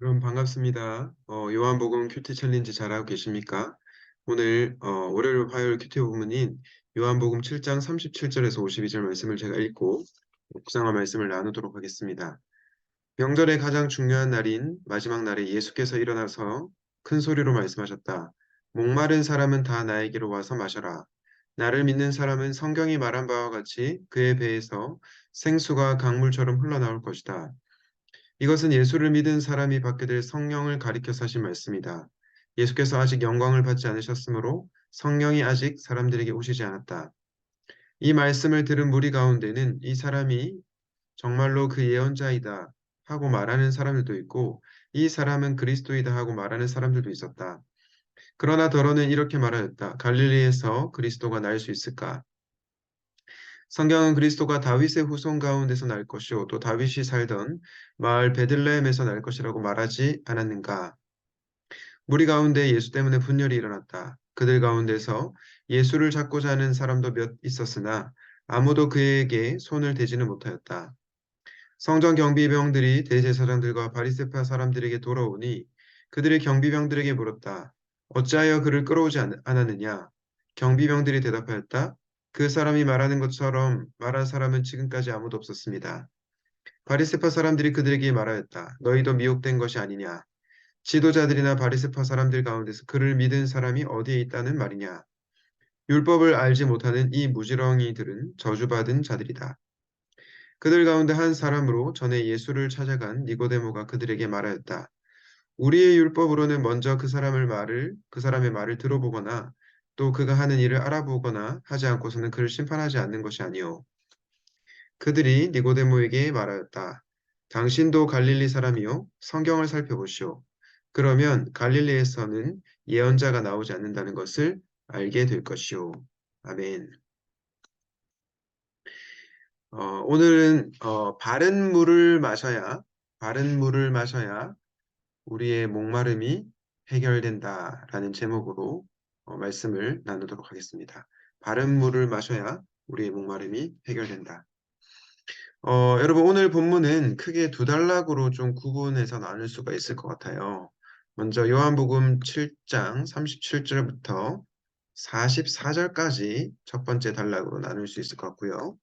그럼 반갑습니다. 요한복음 큐티 챌린지 잘하고 계십니까? 오늘 월요일 화요일 큐티 부분인 요한복음 7장 37절에서 52절 말씀을 제가 읽고 묵상한 말씀을 나누도록 하겠습니다. 명절의 가장 중요한 날인 마지막 날에 예수께서 일어나서 큰 소리로 말씀하셨다. 목마른 사람은 다 나에게로 와서 마셔라. 나를 믿는 사람은 성경이 말한 바와 같이 그의 배에서 생수가 강물처럼 흘러나올 것이다. 이것은 예수를 믿은 사람이 받게 될 성령을 가리켜서 하신 말씀이다. 예수께서 아직 영광을 받지 않으셨으므로 성령이 아직 사람들에게 오시지 않았다. 이 말씀을 들은 무리 가운데는 이 사람이 정말로 그 예언자이다 하고 말하는 사람들도 있고 이 사람은 그리스도이다 하고 말하는 사람들도 있었다. 그러나 더러는 이렇게 말하였다. 갈릴리에서 그리스도가 날 수 있을까? 성경은 그리스도가 다윗의 후손 가운데서 날 것이요 또 다윗이 살던 마을 베들레헴에서 날 것이라고 말하지 않았는가? 무리 가운데 예수 때문에 분열이 일어났다. 그들 가운데서 예수를 잡고자 하는 사람도 몇 있었으나 아무도 그에게 손을 대지는 못하였다. 성전 경비병들이 대제사장들과 바리새파 사람들에게 돌아오니 그들의 경비병들에게 물었다. 어찌하여 그를 끌어오지 않았느냐? 경비병들이 대답하였다. 그 사람이 말하는 것처럼 말한 사람은 지금까지 아무도 없었습니다. 바리새파 사람들이 그들에게 말하였다. 너희도 미혹된 것이 아니냐? 지도자들이나 바리새파 사람들 가운데서 그를 믿은 사람이 어디에 있다는 말이냐? 율법을 알지 못하는 이 무지렁이들은 저주받은 자들이다. 그들 가운데 한 사람으로 전에 예수를 찾아간 니고데모가 그들에게 말하였다. 우리의 율법으로는 먼저 그 사람의 말을 들어보거나 또 그가 하는 일을 알아보거나 하지 않고서는 그를 심판하지 않는 것이 아니오. 그들이 니고데모에게 말하였다. 당신도 갈릴리 사람이요? 성경을 살펴보시오. 그러면 갈릴리에서는 예언자가 나오지 않는다는 것을 알게 될 것이오. 아멘. 오늘은 바른 물을 마셔야 우리의 목마름이 해결된다라는 제목으로 말씀을 나누도록 하겠습니다. 바른 물을 마셔야 우리의 목마름이 해결된다. 여러분, 오늘 본문은 크게 두 단락으로 좀 구분해서 나눌 수가 있을 것 같아요. 먼저 요한복음 7장 37절부터 44절까지 첫 번째 단락으로 나눌 수 있을 것 같고요.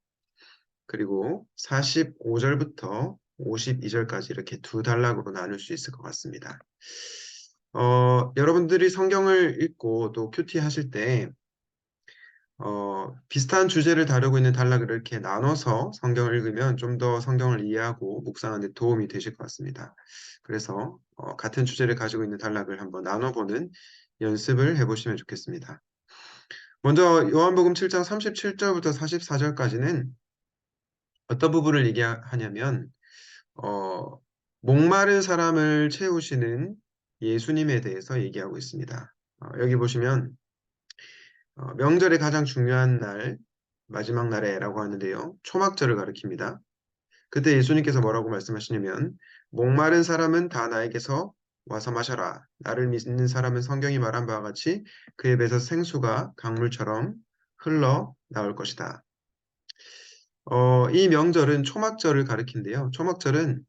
그리고 45절부터 52절까지 이렇게 두 단락으로 나눌 수 있을 것 같습니다. 여러분들이 성경을 읽고 또 큐티 하실 때 비슷한 주제를 다루고 있는 단락을 이렇게 나눠서 성경을 읽으면 좀 더 성경을 이해하고 묵상하는 데 도움이 되실 것 같습니다. 그래서 같은 주제를 가지고 있는 단락을 한번 나눠보는 연습을 해보시면 좋겠습니다. 먼저 요한복음 7장 37절부터 44절까지는 어떤 부분을 얘기하냐면 어, 목마른 사람을 채우시는 예수님에 대해서 얘기하고 있습니다. 여기 보시면 명절의 가장 중요한 날, 마지막 날에라고 하는데요. 초막절을 가리킵니다. 그때 예수님께서 뭐라고 말씀하시냐면 목마른 사람은 다 나에게서 와서 마셔라. 나를 믿는 사람은 성경이 말한 바와 같이 그의 배에서 생수가 강물처럼 흘러 나올 것이다. 이 명절은 초막절을 가리킨데요. 초막절은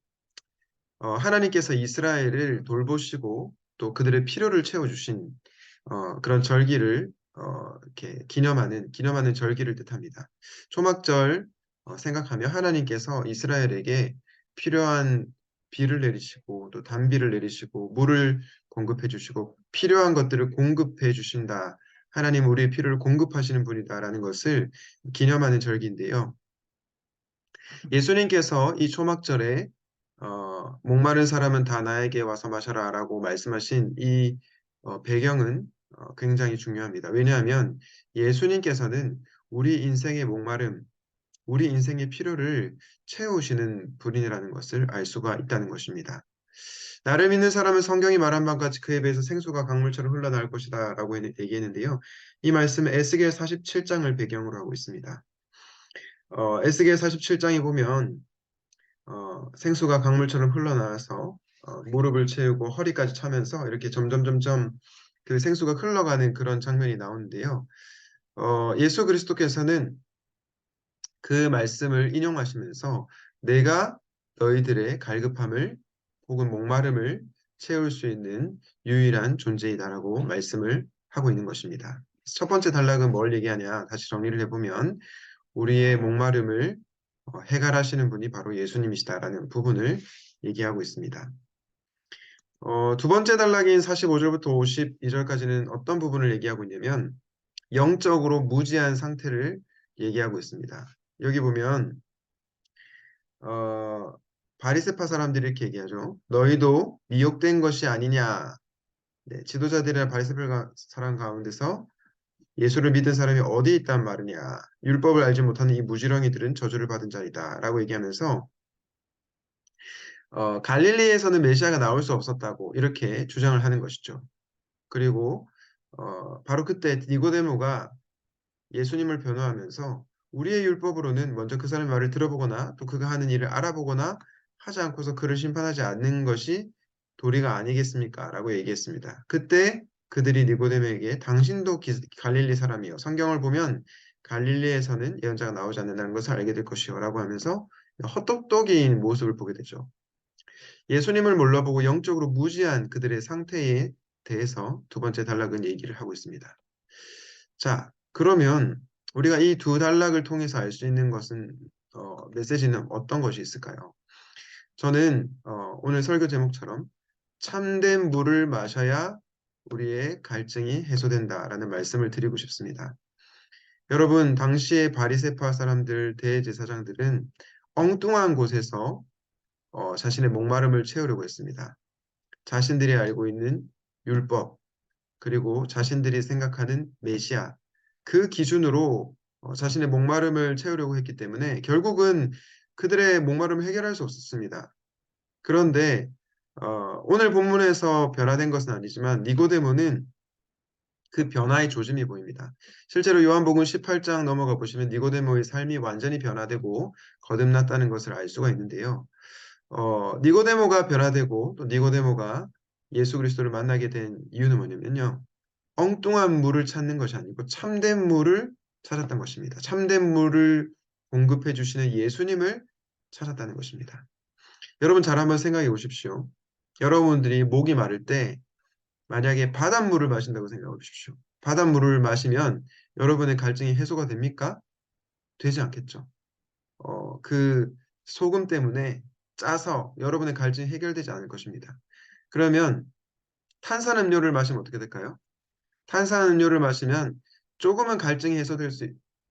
하나님께서 이스라엘을 돌보시고 또 그들의 필요를 채워주신 그런 절기를 이렇게 기념하는 절기를 뜻합니다. 초막절 생각하며 하나님께서 이스라엘에게 필요한 비를 내리시고 또 단비를 내리시고 물을 공급해 주시고 필요한 것들을 공급해 주신다. 하나님 우리의 필요를 공급하시는 분이다라는 것을 기념하는 절기인데요. 예수님께서 이 초막절에 목마른 사람은 다 나에게 와서 마셔라라고 말씀하신 이 배경은 굉장히 중요합니다. 왜냐하면 예수님께서는 우리 인생의 목마름, 우리 인생의 필요를 채우시는 분이라는 것을 알 수가 있다는 것입니다. 나를 믿는 사람은 성경이 말한 바와 같이 그에 비해서 생수가 강물처럼 흘러나올 것이다 라고 얘기했는데요. 이 말씀은 에스겔 47장을 배경으로 하고 있습니다. 에스겔 47장에 보면 생수가 강물처럼 흘러나와서 무릎을 채우고 허리까지 차면서 이렇게 점점 그 생수가 흘러가는 그런 장면이 나오는데요. 예수 그리스도께서는 그 말씀을 인용하시면서 내가 너희들의 갈급함을 혹은 목마름을 채울 수 있는 유일한 존재이다라고 말씀을 하고 있는 것입니다. 첫 번째 단락은 뭘 얘기하냐? 다시 정리를 해보면 우리의 목마름을 해결하시는 분이 바로 예수님이시다라는 부분을 얘기하고 있습니다. 두 번째 단락인 45절부터 52절까지는 어떤 부분을 얘기하고 있냐면 영적으로 무지한 상태를 얘기하고 있습니다. 여기 보면 바리새파 사람들이 이렇게 얘기하죠. 너희도 미혹된 것이 아니냐. 네, 지도자들이나 바리새파 사람 가운데서 예수를 믿은 사람이 어디 있단 말이냐. 율법을 알지 못하는 이 무지렁이들은 저주를 받은 자이다. 라고 얘기하면서 갈릴리에서는 메시아가 나올 수 없었다고 이렇게 주장을 하는 것이죠. 그리고 바로 그때 니고데모가 예수님을 변호하면서 우리의 율법으로는 먼저 그 사람의 말을 들어보거나 또 그가 하는 일을 알아보거나 하지 않고서 그를 심판하지 않는 것이 도리가 아니겠습니까? 라고 얘기했습니다. 그때 그들이 니고데모에게 당신도 갈릴리 사람이요. 성경을 보면 갈릴리에서는 예언자가 나오지 않는다는 것을 알게 될 것이요. 라고 하면서 헛똑똑이인 모습을 보게 되죠. 예수님을 몰라보고 영적으로 무지한 그들의 상태에 대해서 두 번째 단락은 얘기를 하고 있습니다. 자, 그러면 우리가 이 두 단락을 통해서 알 수 있는 것은 메시지는 어떤 것이 있을까요? 저는 오늘 설교 제목처럼 참된 물을 마셔야 우리의 갈증이 해소된다라는 말씀을 드리고 싶습니다. 여러분, 당시의 바리새파 사람들, 대제사장들은 엉뚱한 곳에서 자신의 목마름을 채우려고 했습니다. 자신들이 알고 있는 율법, 그리고 자신들이 생각하는 메시아, 그 기준으로 자신의 목마름을 채우려고 했기 때문에 결국은 그들의 목마름을 해결할 수 없었습니다. 그런데 오늘 본문에서 변화된 것은 아니지만 니고데모는 그 변화의 조짐이 보입니다. 실제로 요한복음 18장 넘어가 보시면 니고데모의 삶이 완전히 변화되고 거듭났다는 것을 알 수가 있는데요. 니고데모가 변화되고 또 니고데모가 예수 그리스도를 만나게 된 이유는 뭐냐면요. 엉뚱한 물을 찾는 것이 아니고 참된 물을 찾았던 것입니다. 참된 물을 공급해 주시는 예수님을 찾았다는 것입니다. 여러분 잘 한번 생각해 보십시오. 여러분들이 목이 마를 때 만약에 바닷물을 마신다고 생각해 보십시오. 바닷물을 마시면 여러분의 갈증이 해소가 됩니까? 되지 않겠죠. 그 소금 때문에 짜서 여러분의 갈증이 해결되지 않을 것입니다. 그러면 탄산음료를 마시면 어떻게 될까요? 탄산음료를 마시면 조금은 갈증이 해소될 수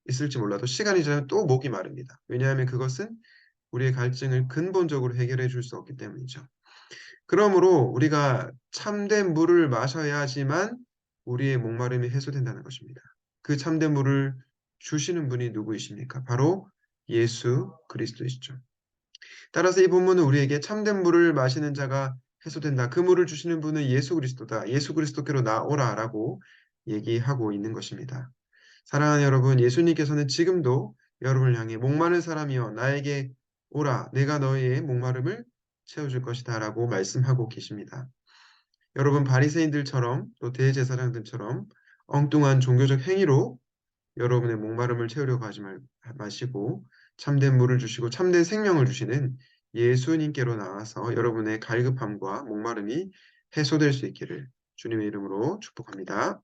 있을지 몰라도 시간이 지나면 또 목이 마릅니다. 왜냐하면 그것은 우리의 갈증을 근본적으로 해결해 줄 수 없기 때문이죠. 그러므로 우리가 참된 물을 마셔야지만 우리의 목마름이 해소된다는 것입니다. 그 참된 물을 주시는 분이 누구이십니까? 바로 예수 그리스도이시죠. 따라서 이 본문은 우리에게 참된 물을 마시는 자가 해소된다. 그 물을 주시는 분은 예수 그리스도다. 예수 그리스도께로 나오라라고 얘기하고 있는 것입니다. 사랑하는 여러분, 예수님께서는 지금도 여러분을 향해 목마른 사람이여 나에게 오라. 내가 너희의 목마름을 채워줄 것이다라고 말씀하고 계십니다. 여러분 바리새인들처럼 또 대제사장들처럼 엉뚱한 종교적 행위로 여러분의 목마름을 채우려고 하지 마시고 참된 물을 주시고 참된 생명을 주시는 예수님께로 나와서 여러분의 갈급함과 목마름이 해소될 수 있기를 주님의 이름으로 축복합니다.